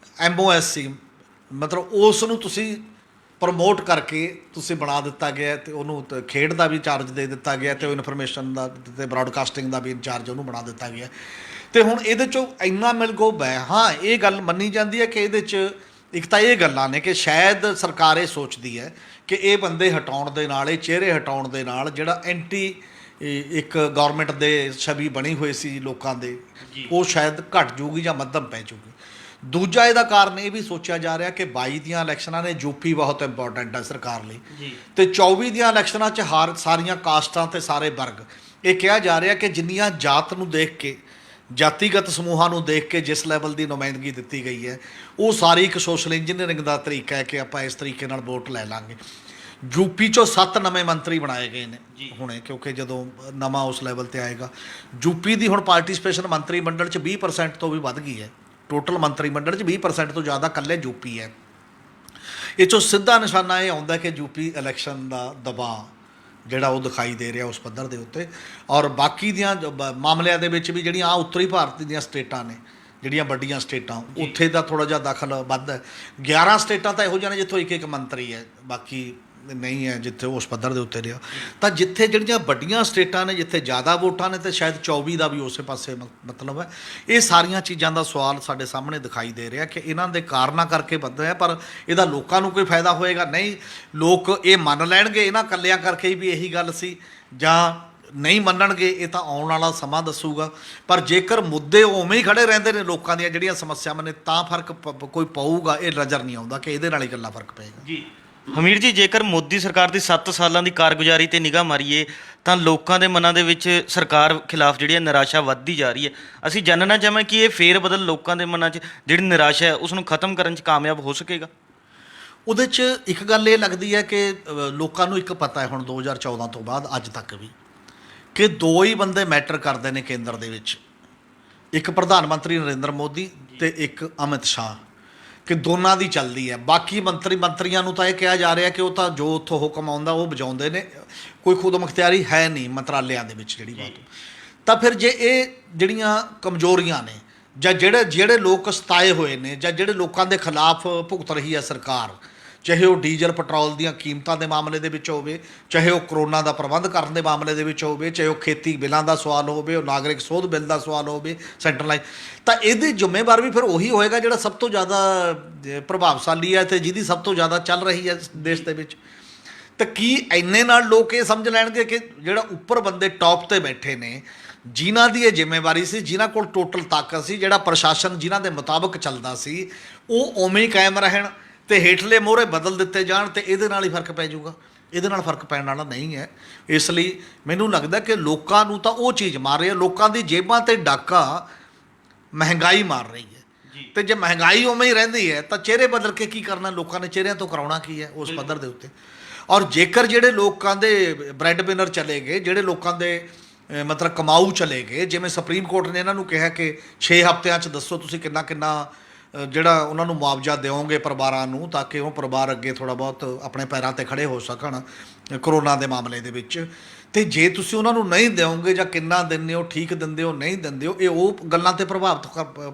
MOS ਸੀ, ਮਤਲਬ ਉਸ ਨੂੰ ਤੁਸੀਂ ਪ੍ਰਮੋਟ ਕਰਕੇ ਤੁਸੀਂ ਬਣਾ ਦਿੱਤਾ ਗਿਆ, ਤੇ ਉਹਨੂੰ ਖੇਡ ਦਾ ਵੀ ਚਾਰਜ ਦੇ ਦਿੱਤਾ ਗਿਆ, ਤੇ ਉਹ ਇਨਫੋਰਮੇਸ਼ਨ ਦਾ ਤੇ ਬਰਾਡਕਾਸਟਿੰਗ ਦਾ ਵੀ ਇੰਚਾਰਜ ਉਹਨੂੰ ਬਣਾ ਦਿੱਤਾ ਗਿਆ। ਤੇ ਹੁਣ ਇਹਦੇ 'ਚੋਂ ਇੰਨਾ ਮਿਲਗੋਬ ਹੈ। ਹਾਂ, ਇਹ ਗੱਲ ਮੰਨੀ ਜਾਂਦੀ ਹੈ ਕਿ ਇਹਦੇ 'ਚ ਇੱਕ ਤਾਂ ਇਹ ਗੱਲਾਂ ਨੇ ਕਿ ਸ਼ਾਇਦ ਸਰਕਾਰ ਇਹ ਸੋਚਦੀ ਹੈ ਕਿ ਇਹ ਬੰਦੇ ਹਟਾਉਣ ਦੇ ਨਾਲ, ਇਹ ਚਿਹਰੇ ਹਟਾਉਣ ਦੇ ਨਾਲ ਜਿਹੜਾ ਐਂਟੀ ਇੱਕ ਗਵਰਨਮੈਂਟ ਦੇ ਛਵੀ ਬਣੀ ਹੋਈ ਸੀ ਲੋਕਾਂ ਦੇ, ਉਹ ਸ਼ਾਇਦ ਘਟ ਜੂਗੀ ਜਾਂ ਮੱਧਮ ਪੈ ਜੂਗੀ। ਦੂਜਾ ਇਹਦਾ ਕਾਰਨ ਇਹ ਵੀ ਸੋਚਿਆ ਜਾ ਰਿਹਾ ਕਿ 22 ਦੀਆਂ ਇਲੈਕਸ਼ਨਾਂ ਨੇ, ਯੂਪੀ ਬਹੁਤ ਇੰਪੋਰਟੈਂਟ ਹੈ ਸਰਕਾਰ ਲਈ, ਤੇ 24 ਦੀਆਂ ਇਲੈਕਸ਼ਨਾਂ 'ਚ ਸਾਰੀਆਂ ਕਾਸਟਾਂ ਤੇ ਸਾਰੇ ਵਰਗ, ਇਹ ਕਿਹਾ ਜਾ ਰਿਹਾ ਕਿ ਜਿੰਨੀਆਂ ਜਾਤ ਨੂੰ ਦੇਖ ਕੇ, ਜਾਤੀਗਤ ਸਮੂਹਾਂ ਨੂੰ ਦੇਖ ਕੇ ਜਿਸ ਲੈਵਲ ਦੀ ਨੁਮਾਇੰਦਗੀ ਦਿੱਤੀ ਗਈ ਹੈ, ਉਹ ਸਾਰੀ ਇੱਕ ਸੋਸ਼ਲ ਇੰਜੀਨੀਅਰਿੰਗ ਦਾ ਤਰੀਕਾ ਹੈ ਕਿ ਆਪਾਂ ਇਸ ਤਰੀਕੇ ਨਾਲ ਵੋਟ ਲੈ ਲਾਂਗੇ। ਯੂਪੀ 'ਚੋਂ 7 ਨਵੇਂ ਮੰਤਰੀ ਬਣਾਏ ਗਏ ਨੇ ਹੁਣੇ, ਕਿਉਂਕਿ ਜਦੋਂ ਨਵਾਂ ਉਸ ਲੈਵਲ ਤੇ ਆਏਗਾ। ਯੂਪੀ ਦੀ ਹੁਣ ਪਾਰਟੀਸਪੇਸ਼ਨ ਮੰਤਰੀ ਮੰਡਲ 'ਚ 20% ਤੋਂ ਵੀ ਵੱਧ ਗਈ ਹੈ। ਟੋਟਲ ਮੰਤਰੀ ਮੰਡਲ 'ਚ 20% ਤੋਂ ਜ਼ਿਆਦਾ ਇਕੱਲੇ ਯੂਪੀ ਹੈ। ਇਹ 'ਚੋਂ ਸਿੱਧਾ ਨਿਸ਼ਾਨਾ ਇਹ ਆਉਂਦਾ ਕਿ ਯੂਪੀ ਇਲੈਕਸ਼ਨ ਦਾ ਦਬਾਅ ਜਿਹੜਾ ਉਹ ਦਿਖਾਈ ਦੇ ਰਿਹਾ ਉਸ ਪੱਧਰ ਦੇ ਉੱਤੇ। ਔਰ ਬਾਕੀ ਦੀਆਂ ਮਾਮਲਿਆਂ ਦੇ ਵਿੱਚ ਵੀ ਜਿਹੜੀਆਂ ਉੱਤਰੀ ਭਾਰਤ ਦੀਆਂ ਸਟੇਟਾਂ ਨੇ, ਜਿਹੜੀਆਂ ਵੱਡੀਆਂ ਸਟੇਟਾਂ, ਉੱਥੇ ਦਾ ਥੋੜ੍ਹਾ ਜਿਹਾ ਦਖਲ ਵੱਧ ਹੈ। 11 ਸਟੇਟਾਂ ਤਾਂ ਇਹੋ ਜਿਹੀਆਂ ਨੇ ਜਿੱਥੋਂ ਇੱਕ ਇੱਕ ਮੰਤਰੀ ਹੈ, ਬਾਕੀ ਨਹੀਂ ਹੈ ਜਿੱਥੇ ਉਸ ਪੱਧਰ ਦੇ ਉੱਤੇ ਰਿਹਾ। ਤਾਂ ਜਿੱਥੇ ਜਿਹੜੀਆਂ ਵੱਡੀਆਂ ਸਟੇਟਾਂ ਨੇ, ਜਿੱਥੇ ਜ਼ਿਆਦਾ ਵੋਟਾਂ ਨੇ, ਤੇ ਸ਼ਾਇਦ 24 ਦਾ ਵੀ ਉਸੇ ਪਾਸੇ ਮਤਲਬ ਹੈ। ਇਹ ਸਾਰੀਆਂ ਚੀਜ਼ਾਂ ਦਾ ਸਵਾਲ ਸਾਡੇ ਸਾਹਮਣੇ ਦਿਖਾਈ ਦੇ ਰਿਹਾ ਕਿ ਇਹਨਾਂ ਦੇ ਕਾਰਨਾਂ ਕਰਕੇ ਵੱਧ ਰਿਹਾ, ਪਰ ਇਹਦਾ ਲੋਕਾਂ ਨੂੰ ਕੋਈ ਫਾਇਦਾ ਹੋਏਗਾ ਨਹੀਂ। ਲੋਕ ਇਹ ਮੰਨ ਲੈਣਗੇ ਇਹਨਾਂ ਇਕੱਲਿਆਂ ਕਰਕੇ ਹੀ ਵੀ ਇਹੀ ਗੱਲ ਸੀ, ਜਾਂ ਨਹੀਂ ਮੰਨਣਗੇ, ਇਹ ਤਾਂ ਆਉਣ ਵਾਲਾ ਸਮਾਂ ਦੱਸੂਗਾ। ਪਰ ਜੇਕਰ ਮੁੱਦੇ ਉਵੇਂ ਹੀ ਖੜੇ ਰਹਿੰਦੇ ਨੇ, ਲੋਕਾਂ ਦੀਆਂ ਜਿਹੜੀਆਂ ਸਮੱਸਿਆਵਾਂ ਨੇ, ਤਾਂ ਫਰਕ ਕੋਈ ਪਊਗਾ। ਇਹ ਨਜ਼ਰ ਨਹੀਂ ਆਉਂਦਾ ਕਿ ਇਹਦੇ ਨਾਲ ਹੀ ਇਕੱਲਾ ਫਰਕ ਪਏਗਾ। ਜੀ ਹਮੀਰ ਜੀ, ਜੇਕਰ ਮੋਦੀ ਸਰਕਾਰ ਦੀ 7 ਸਾਲਾਂ ਦੀ ਕਾਰਗੁਜ਼ਾਰੀ ਤੇ ਨਿਗਾਹ ਮਾਰੀਏ ਤਾਂ ਲੋਕਾਂ ਦੇ ਮਨਾਂ ਦੇ ਵਿੱਚ ਸਰਕਾਰ ਖਿਲਾਫ ਜਿਹੜੀ ਹੈ ਨਿਰਾਸ਼ਾ ਵੱਧਦੀ ਜਾ ਰਹੀ ਹੈ। ਅਸੀਂ ਜਾਣਨਾ ਚਾਹਾਂਗੇ ਕਿ ਇਹ ਫੇਰ ਬਦਲ ਲੋਕਾਂ ਦੇ ਮਨਾਂ 'ਚ ਜਿਹੜੀ ਨਿਰਾਸ਼ਾ ਹੈ ਉਸ ਨੂੰ ਖਤਮ ਕਰਨ 'ਚ ਕਾਮਯਾਬ ਹੋ ਸਕੇਗਾ? ਉਹਦੇ 'ਚ ਇੱਕ ਗੱਲ ਇਹ ਲੱਗਦੀ ਹੈ ਕਿ ਲੋਕਾਂ ਨੂੰ ਇੱਕ ਪਤਾ ਹੈ ਹੁਣ 2014 ਤੋਂ ਬਾਅਦ ਅੱਜ ਤੱਕ ਵੀ, ਕਿ ਦੋ ਹੀ ਬੰਦੇ ਮੈਟਰ ਕਰਦੇ ਨੇ ਕੇਂਦਰ ਦੇ ਵਿੱਚ, ਇੱਕ ਪ੍ਰਧਾਨ ਮੰਤਰੀ ਨਰਿੰਦਰ ਮੋਦੀ ਤੇ ਇੱਕ ਅਮਿਤ ਸ਼ਾਹ, ਕਿ ਦੋਨਾਂ ਦੀ ਚੱਲਦੀ ਹੈ। ਬਾਕੀ ਮੰਤਰੀਆਂ ਨੂੰ ਤਾਂ ਇਹ ਕਿਹਾ ਜਾ ਰਿਹਾ ਕਿ ਉਹ ਤਾਂ ਜੋ ਉੱਥੋਂ ਹੁਕਮ ਆਉਂਦਾ ਉਹ ਵਜਾਉਂਦੇ ਨੇ, ਕੋਈ ਖੁਦ ਮੁਖਤਿਆਰੀ ਹੈ ਨਹੀਂ ਮੰਤਰਾਲਿਆਂ ਦੇ ਵਿੱਚ ਜਿਹੜੀ ਬਾਤ। ਤਾਂ ਫਿਰ ਜੇ ਇਹ ਜਿਹੜੀਆਂ ਕਮਜ਼ੋਰੀਆਂ ਨੇ, ਜਾਂ ਜਿਹੜੇ ਲੋਕ ਸਤਾਏ ਹੋਏ ਨੇ, ਜਾਂ ਜਿਹੜੇ ਲੋਕਾਂ ਦੇ ਖਿਲਾਫ ਭੁਗਤ ਰਹੀ ਹੈ ਸਰਕਾਰ, ਚਾਹੇ ਉਹ ਡੀਜ਼ਲ ਪੈਟਰੋਲ ਦੀਆਂ ਕੀਮਤਾਂ ਦੇ ਮਾਮਲੇ ਦੇ ਵਿੱਚ ਹੋਵੇ, ਚਾਹੇ ਉਹ ਕਰੋਨਾ ਦਾ ਪ੍ਰਬੰਧ ਕਰਨ ਦੇ ਮਾਮਲੇ ਦੇ ਵਿੱਚ ਹੋਵੇ, ਚਾਹੇ ਉਹ ਖੇਤੀ ਬਿੱਲਾਂ ਦਾ ਸਵਾਲ ਹੋਵੇ, ਉਹ ਨਾਗਰਿਕ ਸੋਧ ਬਿੱਲ ਦਾ ਸਵਾਲ ਹੋਵੇ ਸੈਂਟਰਲਾਈਜ਼, ਤਾਂ ਇਹਦੀ ਜ਼ਿੰਮੇਵਾਰ ਵੀ ਫਿਰ ਉਹੀ ਹੋਏਗਾ ਜਿਹੜਾ ਸਭ ਤੋਂ ਜ਼ਿਆਦਾ ਪ੍ਰਭਾਵਸ਼ਾਲੀ ਹੈ ਅਤੇ ਜਿਹਦੀ ਸਭ ਤੋਂ ਜ਼ਿਆਦਾ ਚੱਲ ਰਹੀ ਹੈ ਦੇਸ਼ ਦੇ ਵਿੱਚ। ਤਾਂ ਕੀ ਇੰਨੇ ਨਾਲ ਲੋਕ ਇਹ ਸਮਝ ਲੈਣਗੇ ਕਿ ਜਿਹੜਾ ਉੱਪਰ ਬੰਦੇ ਟੌਪ 'ਤੇ ਬੈਠੇ ਨੇ, ਜਿਨ੍ਹਾਂ ਦੀ ਇਹ ਜ਼ਿੰਮੇਵਾਰੀ ਸੀ, ਜਿਨ੍ਹਾਂ ਕੋਲ ਟੋਟਲ ਤਾਕਤ ਸੀ, ਜਿਹੜਾ ਪ੍ਰਸ਼ਾਸਨ ਜਿਨ੍ਹਾਂ ਦੇ ਮੁਤਾਬਕ ਚੱਲਦਾ ਸੀ, ਉਹ ਉਵੇਂ ਹੀ ਕਾਇਮ ਰਹਿਣ ਤੇ ਹੇਠਲੇ ਮੋਹਰੇ ਬਦਲ ਦਿੱਤੇ ਜਾਣ ਤੇ ਇਹਦੇ ਨਾਲ ਹੀ ਫਰਕ ਪੈ ਜਾਊਗਾ? ਇਹਦੇ ਨਾਲ ਫਰਕ ਪੈਣ ਵਾਲਾ ਨਹੀਂ ਹੈ। ਇਸ ਲਈ ਮੈਨੂੰ ਲੱਗਦਾ ਕਿ ਲੋਕਾਂ ਨੂੰ ਤਾਂ ਉਹ ਚੀਜ਼ ਮਾਰ ਰਹੀ ਹੈ, ਲੋਕਾਂ ਦੀ ਜੇਬਾਂ ਤੇ ਡਾਕਾ ਮਹਿੰਗਾਈ ਮਾਰ ਰਹੀ ਹੈ। ਤੇ ਜੇ ਮਹਿੰਗਾਈ ਉਵੇਂ ਹੀ ਰਹਿੰਦੀ ਹੈ ਤਾਂ ਚਿਹਰੇ ਬਦਲ ਕੇ ਕੀ ਕਰਨਾ? ਲੋਕਾਂ ਨੇ ਚਿਹਰਿਆਂ ਤੋਂ ਕਰਾਉਣਾ ਕੀ ਹੈ ਉਸ ਪੱਧਰ ਦੇ ਉੱਤੇ? ਔਰ ਜੇਕਰ ਜਿਹੜੇ ਲੋਕਾਂ ਦੇ ਬ੍ਰੈਡ ਵਿਨਰ ਚਲੇ ਗਏ, ਜਿਹੜੇ ਲੋਕਾਂ ਦੇ ਮਤਲਬ ਕਮਾਊ ਚਲੇ ਗਏ, ਜਿਵੇਂ ਸੁਪਰੀਮ ਕੋਰਟ ਨੇ ਇਹਨਾਂ ਨੂੰ ਕਿਹਾ ਕਿ 6 ਹਫ਼ਤਿਆਂ 'ਚ ਦੱਸੋ ਤੁਸੀਂ ਕਿੰਨਾ ਜਿਹੜਾ ਉਹਨਾਂ ਨੂੰ ਮੁਆਵਜ਼ਾ ਦਿਓਗੇ ਪਰਿਵਾਰਾਂ ਨੂੰ, ਤਾਂ ਕਿ ਉਹ ਪਰਿਵਾਰ ਅੱਗੇ ਥੋੜ੍ਹਾ ਬਹੁਤ ਆਪਣੇ ਪੈਰਾਂ 'ਤੇ ਖੜ੍ਹੇ ਹੋ ਸਕਣ ਕਰੋਨਾ ਦੇ ਮਾਮਲੇ ਦੇ ਵਿੱਚ। ਅਤੇ ਜੇ ਤੁਸੀਂ ਉਹਨਾਂ ਨੂੰ ਨਹੀਂ ਦਿਓਗੇ, ਜਾਂ ਕਿੰਨਾ ਦਿੰਦੇ ਹੋ, ਠੀਕ ਦਿੰਦੇ ਹੋ, ਨਹੀਂ ਦਿੰਦੇ ਹੋ, ਇਹ ਉਹ ਗੱਲਾਂ 'ਤੇ ਪ੍ਰਭਾਵਿਤ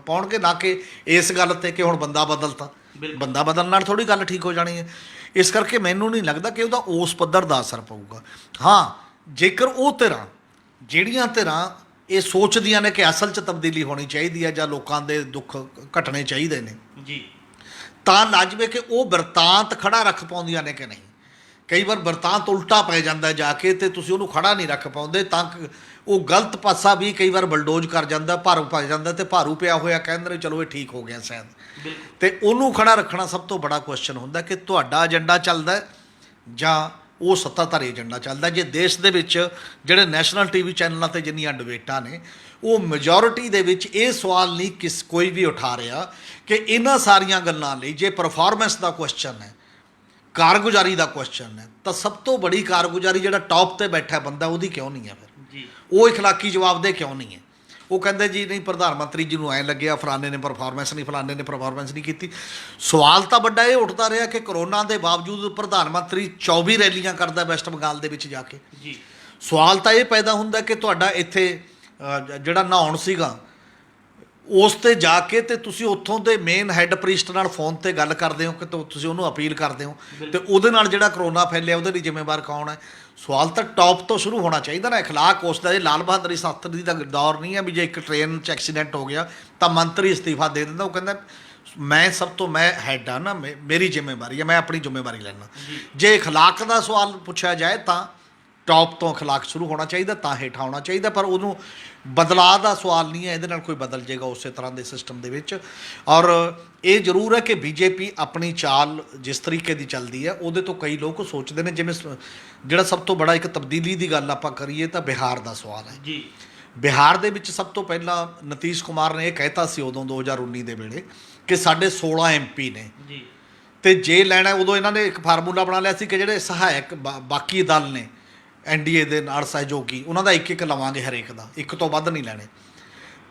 ਪਾਉਣਗੇ, ਨਾ ਕਿ ਇਸ ਗੱਲ 'ਤੇ ਕਿ ਹੁਣ ਬੰਦਾ ਬਦਲਤਾ। ਬੰਦਾ ਬਦਲਣ ਨਾਲ ਥੋੜ੍ਹੀ ਗੱਲ ਠੀਕ ਹੋ ਜਾਣੀ ਹੈ। ਇਸ ਕਰਕੇ ਮੈਨੂੰ ਨਹੀਂ ਲੱਗਦਾ ਕਿ ਉਹਦਾ ਉਸ ਪੱਧਰ ਦਾ ਅਸਰ ਪਊਗਾ। ਹਾਂ, ਜੇਕਰ ਉਹ ਧਿਰਾਂ, ਜਿਹੜੀਆਂ ਧਿਰਾਂ ਇਹ ਸੋਚਦੀਆਂ ਨੇ ਕਿ ਅਸਲ 'ਚ ਤਬਦੀਲੀ ਹੋਣੀ ਚਾਹੀਦੀ ਹੈ ਜਾਂ ਲੋਕਾਂ ਦੇ ਦੁੱਖ ਘਟਣੇ ਚਾਹੀਦੇ ਨੇ ਜੀ, ਤਾਂ ਲਾਜ਼ਮੀ ਕਿ ਉਹ ਬਿਰਤਾਂਤ ਖੜਾ ਰੱਖ ਪਾਉਂਦੀਆਂ ਨੇ ਕਿ ਨਹੀਂ। ਕਈ ਵਾਰ ਬਿਰਤਾਂਤ ਉਲਟਾ ਪੈ ਜਾਂਦਾ ਜਾ ਕੇ, ਅਤੇ ਤੁਸੀਂ ਉਹਨੂੰ ਖੜਾ ਨਹੀਂ ਰੱਖ ਪਾਉਂਦੇ, ਤਾਂ ਉਹ ਗਲਤ ਪਾਸਾ ਵੀ ਕਈ ਵਾਰ ਬਲਡੋਜ਼ ਕਰ ਜਾਂਦਾ, ਭਾਰੂ ਪੈ ਜਾਂਦਾ, ਅਤੇ ਭਾਰੂ ਪਿਆ ਹੋਇਆ ਕਹਿੰਦੇ ਨੇ ਚਲੋ ਇਹ ਠੀਕ ਹੋ ਗਿਆ ਸ਼ਾਇਦ। ਅਤੇ ਉਹਨੂੰ ਖੜਾ ਰੱਖਣਾ ਸਭ ਤੋਂ ਬੜਾ ਕੁਐਸਚਨ ਹੁੰਦਾ ਕਿ ਤੁਹਾਡਾ ਏਜੰਡਾ ਚੱਲਦਾ ਜਾਂ ਉਹ ਸੱਤਾਧਾਰੀ ਏਜੰਡਾ ਚੱਲਦਾ। ਜੇ ਦੇਸ਼ ਦੇ ਵਿੱਚ ਜਿਹੜੇ ਨੈਸ਼ਨਲ ਟੀਵੀ ਚੈਨਲਾਂ 'ਤੇ ਜਿੰਨੀਆਂ ਡਿਬੇਟਾਂ ਨੇ, ਉਹ ਮੈਜੋਰਿਟੀ ਦੇ ਵਿੱਚ ਇਹ ਸਵਾਲ ਨਹੀਂ ਕੋਈ ਵੀ ਉਠਾ ਰਿਹਾ ਕਿ ਇਹਨਾਂ ਸਾਰੀਆਂ ਗੱਲਾਂ ਲਈ ਜੇ ਪਰਫਾਰਮੈਂਸ ਦਾ ਕੁਐਸਚਨ ਹੈ, ਕਾਰਗੁਜ਼ਾਰੀ ਦਾ ਕੁਐਸਚਨ ਹੈ, ਤਾਂ ਸਭ ਤੋਂ ਬੜੀ ਕਾਰਗੁਜ਼ਾਰੀ ਜਿਹੜਾ ਟੌਪ 'ਤੇ ਬੈਠਾ ਬੰਦਾ, ਉਹਦੀ ਕਿਉਂ ਨਹੀਂ ਹੈ ਫਿਰ? ਉਹ ਇਖਲਾਕੀ ਜਵਾਬਦੇਹ ਕਿਉਂ ਨਹੀਂ ਹੈ? ਉਹ ਕਹਿੰਦੇ ਜੀ ਨਹੀਂ, ਪ੍ਰਧਾਨ ਮੰਤਰੀ ਜੀ ਨੂੰ ਐਂ ਲੱਗਿਆ, ਫਲਾਣੇ ਨੇ ਪਰਫਾਰਮੈਂਸ ਨਹੀਂ, ਫਲਾਣੇ ਨੇ ਪਰਫਾਰਮੈਂਸ ਨਹੀਂ ਕੀਤੀ। ਸਵਾਲ ਤਾਂ ਵੱਡਾ ਇਹ ਉੱਠਦਾ ਰਿਹਾ ਕਿ ਕਰੋਨਾ ਦੇ ਬਾਵਜੂਦ ਪ੍ਰਧਾਨ ਮੰਤਰੀ 24 ਰੈਲੀਆਂ ਕਰਦਾ ਵੈਸਟ ਬੰਗਾਲ ਦੇ ਵਿੱਚ ਜਾ ਕੇ। ਸਵਾਲ ਤਾਂ ਇਹ ਪੈਦਾ ਹੁੰਦਾ ਕਿ ਤੁਹਾਡਾ ਇੱਥੇ ਜਿਹੜਾ ਨਹਾਉਣ ਸੀਗਾ, ਉਸ 'ਤੇ ਜਾ ਕੇ ਅਤੇ ਤੁਸੀਂ ਉੱਥੋਂ ਦੇ ਮੇਨ ਹੈੱਡ ਪ੍ਰੀਸਟ ਨਾਲ ਫੋਨ 'ਤੇ ਗੱਲ ਕਰਦੇ ਹੋ ਕਿ ਤੁਸੀਂ ਉਹਨੂੰ ਅਪੀਲ ਕਰਦੇ ਹੋ, ਅਤੇ ਉਹਦੇ ਨਾਲ ਜਿਹੜਾ ਕਰੋਨਾ ਫੈਲਿਆ ਉਹਦੇ ਲਈ ਜ਼ਿੰਮੇਵਾਰ ਕੌਣ ਹੈ? ਸਵਾਲ ਤਾਂ ਟੌਪ ਤੋਂ ਸ਼ੁਰੂ ਹੋਣਾ ਚਾਹੀਦਾ ਨਾ। ਇਖਲਾਕ ਉਸ ਦਾ, ਇਹ ਲਾਲ ਬਹਾਦਰ ਸ਼ਾਸਤਰੀ ਦਾ ਦੌਰ ਨਹੀਂ ਹੈ ਵੀ ਜੇ ਇੱਕ ਟ੍ਰੇਨ 'ਚ ਐਕਸੀਡੈਂਟ ਹੋ ਗਿਆ ਤਾਂ ਮੰਤਰੀ ਅਸਤੀਫਾ ਦੇ ਦਿੰਦਾ। ਉਹ ਕਹਿੰਦਾ ਮੈਂ ਹੈੱਡ ਹਾਂ ਨਾ, ਮੇਰੀ ਜ਼ਿੰਮੇਵਾਰੀ ਹੈ, ਮੈਂ ਆਪਣੀ ਜ਼ਿੰਮੇਵਾਰੀ ਲੈਣਾ। ਜੇ ਇਖਲਾਕ ਦਾ ਸਵਾਲ ਪੁੱਛਿਆ ਜਾਏ ਤਾਂ ਟੌਪ ਤੋਂ ਇਖਲਾਕ ਸ਼ੁਰੂ ਹੋਣਾ ਚਾਹੀਦਾ, ਤਾਂ ਹੇਠਾਂ ਆਉਣਾ ਚਾਹੀਦਾ। ਪਰ ਉਹਨੂੰ ਬਦਲਾਅ ਦਾ ਸਵਾਲ ਨਹੀਂ ਹੈ, ਇਹਦੇ ਨਾਲ ਕੋਈ ਬਦਲ ਜਾਏਗਾ ਉਸੇ ਤਰ੍ਹਾਂ ਦੇ ਸਿਸਟਮ ਦੇ ਵਿੱਚ। ਔਰ ਇਹ ਜ਼ਰੂਰ ਹੈ ਕਿ ਬੀਜੇਪੀ ਆਪਣੀ ਚਾਲ ਜਿਸ ਤਰੀਕੇ ਦੀ ਚੱਲਦੀ ਹੈ, ਉਹਦੇ ਤੋਂ ਕਈ ਲੋਕ ਸੋਚਦੇ ਨੇ, ਜਿਵੇਂ ਜਿਹੜਾ ਸਭ ਤੋਂ ਬੜਾ ਇੱਕ ਤਬਦੀਲੀ ਦੀ ਗੱਲ ਆਪਾਂ ਕਰੀਏ ਤਾਂ ਬਿਹਾਰ ਦਾ ਸਵਾਲ ਹੈ ਜੀ। ਬਿਹਾਰ ਦੇ ਵਿੱਚ ਸਭ ਤੋਂ ਪਹਿਲਾਂ ਨਤੀਸ਼ ਕੁਮਾਰ ਨੇ ਇਹ ਕਹਿਤਾ ਸੀ ਉਦੋਂ 2019 ਦੇ ਵੇਲੇ ਕਿ ਸਾਡੇ 16 MP ਨੇ, ਤੇ ਜੇ ਲੈਣਾ ਉਦੋਂ ਇਹਨਾਂ ਨੇ ਇੱਕ ਫਾਰਮੂਲਾ ਬਣਾ ਲਿਆ ਸੀ ਕਿ ਜਿਹੜੇ ਸਹਾਇਕ ਬਾਕੀ ਦਲ ਨੇ ਐਨਡੀਏ ਦੇ ਨਾਲ ਸਹਿਯੋਗੀ ਉਹਨਾਂ ਦਾ ਇੱਕ ਇੱਕ ਲਵਾਂਗੇ ਹਰੇਕ ਦਾ, ਇੱਕ ਤੋਂ ਵੱਧ ਨਹੀਂ ਲੈਣੇ।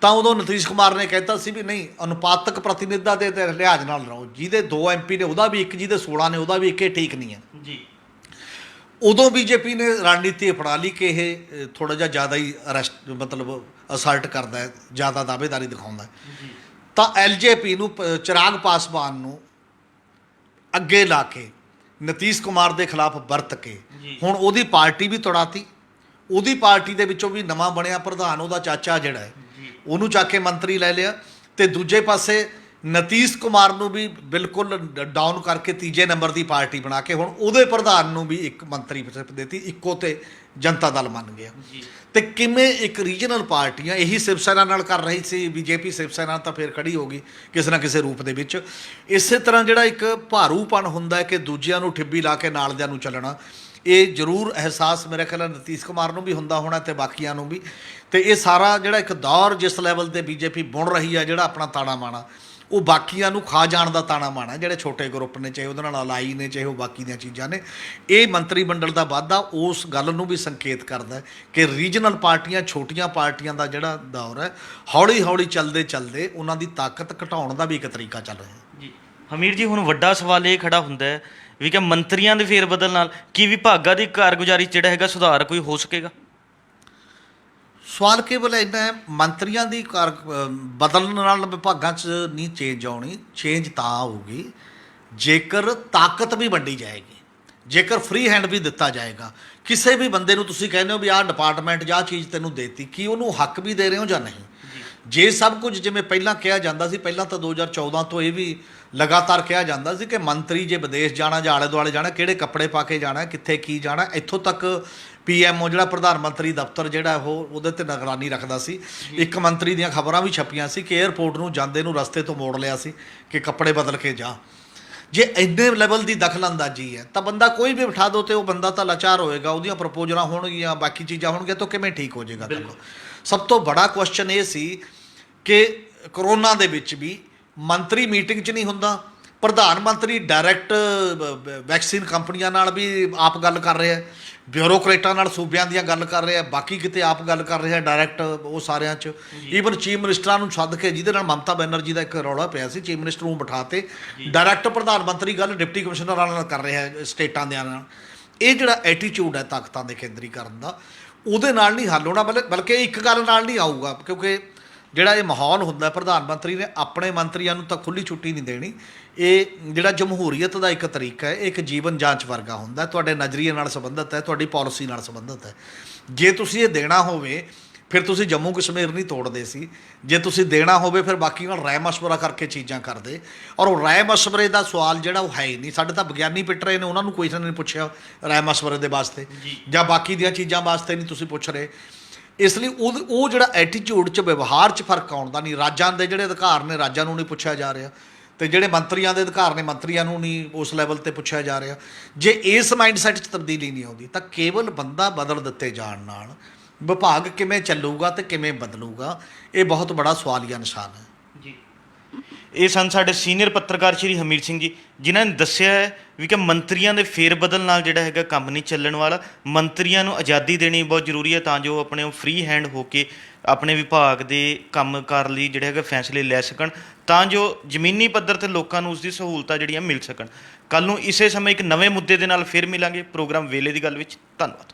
ਤਾਂ ਉਦੋਂ ਨਤੀਸ਼ ਕੁਮਾਰ ਨੇ ਕਹਿਤਾ ਸੀ ਵੀ ਨਹੀਂ, ਅਨੁਪਾਤਕ ਪ੍ਰਤੀਨਿਧਤਾ ਦੇ ਤੇ ਲਿਹਾਜ਼ ਨਾਲ ਰਹੋ, ਜਿਹਦੇ 2 MP ਨੇ ਉਹਦਾ ਵੀ ਇੱਕ, ਜਿਹਦੇ 16 ਨੇ ਉਹਦਾ ਵੀ ਇੱਕ, ਇਹ ਠੀਕ ਨਹੀਂ ਹੈ ਜੀ। ਉਦੋਂ ਬੀਜੇਪੀ ਨੇ ਰਣਨੀਤੀ ਅਪਣਾ ਲਈ ਕਿ ਇਹ ਥੋੜ੍ਹਾ ਜਿਹਾ ਜ਼ਿਆਦਾ ਹੀ ਮਤਲਬ ਅਸਰਟ ਕਰਦਾ ਹੈ, ਜ਼ਿਆਦਾ ਦਾਅਵੇਦਾਰੀ ਦਿਖਾਉਂਦਾ ਹੈ। ਤਾਂ ਐਲਜੇਪੀ ਨੂੰ ਚਿਰਾਗ ਪਾਸਵਾਨ ਨੂੰ ਅੱਗੇ ਲਾ ਕੇ ਨਤੀਸ਼ ਕੁਮਾਰ ਦੇ ਖਿਲਾਫ ਵਰਤ ਕੇ ਹੁਣ ਉਹਦੀ ਪਾਰਟੀ ਵੀ ਤੁੜਾਤੀ। ਉਹਦੀ ਪਾਰਟੀ ਦੇ ਵਿੱਚੋਂ ਵੀ ਨਵਾਂ ਬਣਿਆ ਪ੍ਰਧਾਨ ਉਹਦਾ ਚਾਚਾ ਜਿਹੜਾ ਹੈ ਉਹਨੂੰ ਚੱਕ ਕੇ ਮੰਤਰੀ ਲੈ ਲਿਆ, ਤੇ ਦੂਜੇ ਪਾਸੇ ਨਤੀਸ਼ ਕੁਮਾਰ ਨੂੰ ਵੀ ਬਿਲਕੁਲ ਡਾਊਨ ਕਰਕੇ ਤੀਜੇ ਨੰਬਰ ਦੀ ਪਾਰਟੀ ਬਣਾ ਕੇ ਹੁਣ ਉਹਦੇ ਪ੍ਰਧਾਨ ਨੂੰ ਵੀ ਇੱਕ ਮੰਤਰੀ ਦਿੱਤੀ, ਇੱਕੋ ਤੇ ਜਨਤਾ ਦਲ ਮੰਨ ਗਿਆ। ਤੇ ਕਿਵੇਂ ਇੱਕ ਰੀਜਨਲ ਪਾਰਟੀਆਂ ਇਹੀ ਸ਼ਿਵ ਸੈਨਾ ਨਾਲ ਕਰ ਰਹੀ ਸੀ, ਬੀਜੇਪੀ ਸ਼ਿਵ ਸੈਨਾ ਤਾਂ ਫਿਰ ਖੜੀ ਹੋ ਗਈ ਕਿਸੇ ਨਾ ਕਿਸੇ ਰੂਪ ਦੇ ਵਿੱਚ। ਇਸੇ ਤਰ੍ਹਾਂ ਜਿਹੜਾ ਇੱਕ ਭਾਰੂਪਣ ਹੁੰਦਾ ਹੈ ਕਿ ਦੂਜਿਆਂ ਨੂੰ ਠਿੱਬੀ ਲਾ ਕੇ ਨਾਲਦਿਆਂ ਨੂੰ ਚੱਲਣਾ, ਇਹ ਜ਼ਰੂਰ ਅਹਿਸਾਸ ਮੇਰੇ ਖਿਆਲ ਨਾਲ ਨਤੀਸ਼ ਕੁਮਾਰ ਨੂੰ ਵੀ ਹੁੰਦਾ ਹੋਣਾ ਤੇ ਬਾਕੀਆਂ ਨੂੰ ਵੀ। ਤੇ ਇਹ ਸਾਰਾ ਜਿਹੜਾ ਇੱਕ ਦੌਰ ਜਿਸ ਲੈਵਲ ਤੇ ਬੀਜੇਪੀ ਬੁਣ ਰਹੀ ਹੈ, ਜਿਹੜਾ ਆਪਣਾ ਤਾਣਾ ਮਾਣਾ, ਉਹ ਬਾਕੀਆਂ ਨੂੰ ਖਾ ਜਾਣ ਦਾ ਤਾਣਾ ਮਾਣਾ, ਜਿਹੜੇ ਛੋਟੇ ਗਰੁੱਪ ਨੇ, ਚਾਹੇ ਉਹਦੇ ਨਾਲ ਅਲਾਈ ਨੇ, ਚਾਹੇ ਉਹ ਬਾਕੀ ਦੀਆਂ ਚੀਜ਼ਾਂ ਨੇ। ਇਹ ਮੰਤਰੀ ਮੰਡਲ ਦਾ ਵਾਧਾ ਉਸ ਗੱਲ ਨੂੰ ਵੀ ਸੰਕੇਤ ਕਰਦਾ ਹੈ ਕਿ ਰੀਜਨਲ ਪਾਰਟੀਆਂ, ਛੋਟੀਆਂ ਪਾਰਟੀਆਂ ਦਾ ਜਿਹੜਾ ਦੌਰ ਹੈ, ਹੌਲੀ ਹੌਲੀ ਚੱਲਦੇ ਚੱਲਦੇ ਉਹਨਾਂ ਦੀ ਤਾਕਤ ਘਟਾਉਣ ਦਾ ਵੀ ਇੱਕ ਤਰੀਕਾ ਚੱਲ ਰਿਹਾ ਹੈ। ਜੀ ਹਮੀਰ ਜੀ, ਹੁਣ ਵੱਡਾ ਸਵਾਲ ਇਹ ਖੜਾ ਹੁੰਦਾ ਹੈ ਵੀ ਕਿ ਮੰਤਰੀਆਂ ਦੇ ਫੇਰ ਬਦਲ ਨਾਲ ਕੀ ਵਿਭਾਗਾਂ ਦੀ ਕਾਰਗੁਜ਼ਾਰੀ ਜਿਹੜਾ ਹੈਗਾ ਸੁਧਾਰ ਕੋਈ ਹੋ ਸਕੇਗਾ? ਸਵਾਲ ਕੇਵਲ ਇੰਨਾ ਹੈ, ਮੰਤਰੀਆਂ ਦੀ ਬਦਲਣ ਨਾਲ ਵਿਭਾਗਾਂ 'ਚ ਨਹੀਂ ਚੇਂਜ ਆਉਣੀ। ਚੇਂਜ ਤਾਂ ਆਊਗੀ ਜੇਕਰ ਤਾਕਤ ਵੀ ਵੰਡੀ ਜਾਏਗੀ, ਜੇਕਰ ਫ੍ਰੀ ਹੈਂਡ ਵੀ ਦਿੱਤਾ ਜਾਏਗਾ। ਕਿਸੇ ਵੀ ਬੰਦੇ ਨੂੰ ਤੁਸੀਂ ਕਹਿੰਦੇ ਹੋ ਵੀ ਆਹ ਡਿਪਾਰਟਮੈਂਟ ਜਾਂ ਚੀਜ਼ ਤੈਨੂੰ ਦੇਤੀ, ਕੀ ਉਹਨੂੰ ਹੱਕ ਵੀ ਦੇ ਰਹੇ ਹੋ ਜਾਂ ਨਹੀਂ? ਜੇ ਸਭ ਕੁਝ ਜਿਵੇਂ ਪਹਿਲਾਂ ਕਿਹਾ ਜਾਂਦਾ ਸੀ, ਪਹਿਲਾਂ ਤਾਂ 2014 ਤੋਂ ਇਹ ਵੀ ਲਗਾਤਾਰ ਕਿਹਾ ਜਾਂਦਾ ਸੀ ਕਿ ਮੰਤਰੀ ਜੇ ਵਿਦੇਸ਼ ਜਾਣਾ ਜਾਂ ਆਲੇ ਦੁਆਲੇ ਜਾਣਾ, ਕਿਹੜੇ ਕੱਪੜੇ ਪਾ ਕੇ ਜਾਣਾ, ਕਿੱਥੇ ਕੀ ਜਾਣਾ, ਇੱਥੋਂ ਤੱਕ PMO ਜਿਹੜਾ ਪ੍ਰਧਾਨ ਮੰਤਰੀ ਦਫ਼ਤਰ ਜਿਹੜਾ ਉਹਦੇ 'ਤੇ ਨਿਗਰਾਨੀ ਰੱਖਦਾ ਸੀ। ਇੱਕ ਮੰਤਰੀ ਦੀਆਂ ਖਬਰਾਂ ਵੀ ਛਪੀਆਂ ਸੀ ਕਿ ਏਅਰਪੋਰਟ ਨੂੰ ਜਾਂਦੇ ਨੂੰ ਰਸਤੇ ਤੋਂ ਮੋੜ ਲਿਆ ਸੀ ਕਿ ਕੱਪੜੇ ਬਦਲ ਕੇ ਜਾ। ਜੇ ਇੰਨੇ ਲੈਵਲ ਦੀ ਦਖਲਅੰਦਾਜ਼ੀ ਹੈ ਤਾਂ ਬੰਦਾ ਕੋਈ ਵੀ ਬਿਠਾ ਦਿਓ ਤੇ ਉਹ ਬੰਦਾ ਤਾਂ ਲਾਚਾਰ ਹੋਏਗਾ, ਉਹਦੀਆਂ ਪ੍ਰਪੋਜ਼ਲਾਂ ਹੋਣਗੀਆਂ, ਬਾਕੀ ਚੀਜ਼ਾਂ ਹੋਣਗੀਆਂ, ਤਾਂ ਕਿਵੇਂ ਠੀਕ ਹੋ ਜਾਏਗਾ ਕੰਮ? ਸਭ ਤੋਂ ਬੜਾ ਕੁਐਸਚਨ ਇਹ ਸੀ ਕਿ ਕਰੋਨਾ ਦੇ ਵਿੱਚ ਵੀ ਮੰਤਰੀ ਮੀਟਿੰਗ 'ਚ ਨਹੀਂ ਹੁੰਦਾ, ਪ੍ਰਧਾਨ ਮੰਤਰੀ ਡਾਇਰੈਕਟ ਵੈਕਸੀਨ ਕੰਪਨੀਆਂ ਨਾਲ ਵੀ ਆਪ ਗੱਲ ਕਰ ਰਿਹਾ, ਬਿਊਰੋਕਰੇਟਾਂ ਨਾਲ ਸੂਬਿਆਂ ਦੀਆਂ ਗੱਲ ਕਰ ਰਿਹਾ, ਬਾਕੀ ਕਿਤੇ ਆਪ ਗੱਲ ਕਰ ਰਿਹਾ ਡਾਇਰੈਕਟ ਉਹ ਸਾਰਿਆਂ 'ਚ। ਈਵਨ ਚੀਫ ਮਿਨਿਸਟਰਾਂ ਨੂੰ ਸੱਦ ਕੇ, ਜਿਹਦੇ ਨਾਲ ਮਮਤਾ ਬੈਨਰਜੀ ਦਾ ਇੱਕ ਰੌਲਾ ਪਿਆ ਸੀ, ਚੀਫ ਮਿਨਿਸਟਰ ਨੂੰ ਬਿਠਾ ਤੇ ਡਾਇਰੈਕਟ ਪ੍ਰਧਾਨ ਮੰਤਰੀ ਗੱਲ ਡਿਪਟੀ ਕਮਿਸ਼ਨਰਾਂ ਨਾਲ ਕਰ ਰਿਹਾ, ਸਟੇਟਾਂ ਦੇ ਨਾਲ। ਇਹ ਜਿਹੜਾ ਐਟੀਟਿਊਡ ਹੈ ਤਾਕਤਾਂ ਦੇ ਕੇਂਦਰੀਕਰਨ ਦਾ, ਉਹਦੇ ਨਾਲ ਨਹੀਂ ਹੱਲ ਹੋਣਾ, ਬਲਕਿ ਇੱਕ ਗੱਲ ਨਾਲ ਨਹੀਂ ਆਊਗਾ, ਕਿਉਂਕਿ ਜਿਹੜਾ ਇਹ ਮਾਹੌਲ ਹੁੰਦਾ, ਪ੍ਰਧਾਨ ਮੰਤਰੀ ਨੇ ਆਪਣੇ ਮੰਤਰੀਆਂ ਨੂੰ ਤਾਂ ਖੁੱਲ੍ਹੀ ਛੁੱਟੀ ਨਹੀਂ ਦੇਣੀ। ਇਹ ਜਿਹੜਾ ਜਮਹੂਰੀਅਤ ਦਾ ਇੱਕ ਤਰੀਕਾ ਹੈ, ਇਹ ਇੱਕ ਜੀਵਨ ਜਾਂਚ ਵਰਗਾ ਹੁੰਦਾ, ਤੁਹਾਡੇ ਨਜ਼ਰੀਏ ਨਾਲ ਸੰਬੰਧਿਤ ਹੈ, ਤੁਹਾਡੀ ਪਾਲਿਸੀ ਨਾਲ ਸੰਬੰਧਿਤ ਹੈ। ਜੇ ਤੁਸੀਂ ਇਹ ਦੇਣਾ ਹੋਵੇ ਫਿਰ ਤੁਸੀਂ ਜੰਮੂ ਕਸ਼ਮੀਰ ਨਹੀਂ ਤੋੜਦੇ ਸੀ, ਜੇ ਤੁਸੀਂ ਦੇਣਾ ਹੋਵੇ ਫਿਰ ਬਾਕੀ ਨਾਲ ਰਾਏ ਮਸ਼ਵਰਾ ਕਰਕੇ ਚੀਜ਼ਾਂ ਕਰਦੇ। ਔਰ ਉਹ ਰਾਏ ਮਸ਼ਵਰੇ ਦਾ ਸਵਾਲ ਜਿਹੜਾ ਉਹ ਹੈ ਹੀ ਨਹੀਂ। ਸਾਡੇ ਤਾਂ ਵਿਗਿਆਨੀ ਪਿੱਟ ਰਹੇ ਨੇ, ਉਹਨਾਂ ਨੂੰ ਕੋਈ ਨਹੀਂ ਪੁੱਛਿਆ ਰਾਏ ਮਸ਼ਵਰੇ ਦੇ ਵਾਸਤੇ, ਜਾਂ ਬਾਕੀ ਦੀਆਂ ਚੀਜ਼ਾਂ ਵਾਸਤੇ ਨਹੀਂ ਤੁਸੀਂ ਪੁੱਛ ਰਹੇ। ਇਸ ਲਈ ਉਹ ਜਿਹੜਾ ਐਟੀਟਿਊਡ 'ਚ, ਵਿਵਹਾਰ 'ਚ ਫਰਕ ਆਉਂਦਾ ਨਹੀਂ। ਰਾਜਾਂ ਦੇ ਜਿਹੜੇ ਅਧਿਕਾਰ ਨੇ ਰਾਜਾਂ ਨੂੰ ਨਹੀਂ ਪੁੱਛਿਆ ਜਾ ਰਿਹਾ, ਤੇ ਜਿਹੜੇ ਮੰਤਰੀਆਂ ਦੇ ਅਧਿਕਾਰ ਨੇ ਮੰਤਰੀਆਂ ਨੂੰ ਨਹੀਂ ਉਸ ਲੈਵਲ 'ਤੇ ਪੁੱਛਿਆ ਜਾ ਰਿਹਾ। ਜੇ ਇਸ ਮਾਈਂਡਸੈਟ 'ਚ ਤਬਦੀਲੀ ਨਹੀਂ ਆਉਂਦੀ ਤਾਂ ਕੇਵਲ ਬੰਦਾ ਬਦਲ ਦਿੱਤੇ ਜਾਣ ਨਾਲ ਵਿਭਾਗ ਕਿਵੇਂ ਚੱਲੂਗਾ ਤੇ ਕਿਵੇਂ ਬਦਲੂਗਾ, ਇਹ ਬਹੁਤ ਬੜਾ ਸਵਾਲੀਆ ਨਿਸ਼ਾਨ ਹੈ। ਜੀ, ਇਹ ਸਨ ਸਾਡੇ ਸੀਨੀਅਰ ਪੱਤਰਕਾਰ ਸ਼੍ਰੀ ਹਮੀਰ ਸਿੰਘ ਜੀ, ਜਿਨ੍ਹਾਂ ਨੇ ਦੱਸਿਆ ਹੈ ਵੀ ਕਿ ਮੰਤਰੀਆਂ ਦੇ ਫੇਰ ਬਦਲ ਨਾਲ ਜਿਹੜਾ ਹੈਗਾ ਕੰਮ ਨਹੀਂ ਚੱਲਣ ਵਾਲਾ। ਮੰਤਰੀਆਂ ਨੂੰ ਆਜ਼ਾਦੀ ਦੇਣੀ ਬਹੁਤ ਜ਼ਰੂਰੀ ਹੈ ਤਾਂ ਜੋ ਆਪਣੇ ਫ੍ਰੀ ਹੈਂਡ ਹੋ ਕੇ ਆਪਣੇ ਵਿਭਾਗ ਦੇ ਕੰਮ ਕਾਰ ਲਈ ਜਿਹੜੇ ਹੈਗਾ ਫੈਸਲੇ ਲੈ ਸਕਣ, ਤਾਂ ਜੋ ਜ਼ਮੀਨੀ ਪੱਧਰ 'ਤੇ ਲੋਕਾਂ ਨੂੰ ਉਸ ਦੀ ਸਹੂਲਤਾਂ ਜਿਹੜੀਆਂ ਮਿਲ ਸਕਣ। ਕੱਲ੍ਹ ਨੂੰ ਇਸੇ ਸਮੇਂ ਇੱਕ ਨਵੇਂ ਮੁੱਦੇ ਦੇ ਨਾਲ ਫਿਰ ਮਿਲਾਂਗੇ ਪ੍ਰੋਗਰਾਮ ਵੇਲੇ ਦੀ ਗੱਲ ਵਿੱਚ। ਧੰਨਵਾਦ।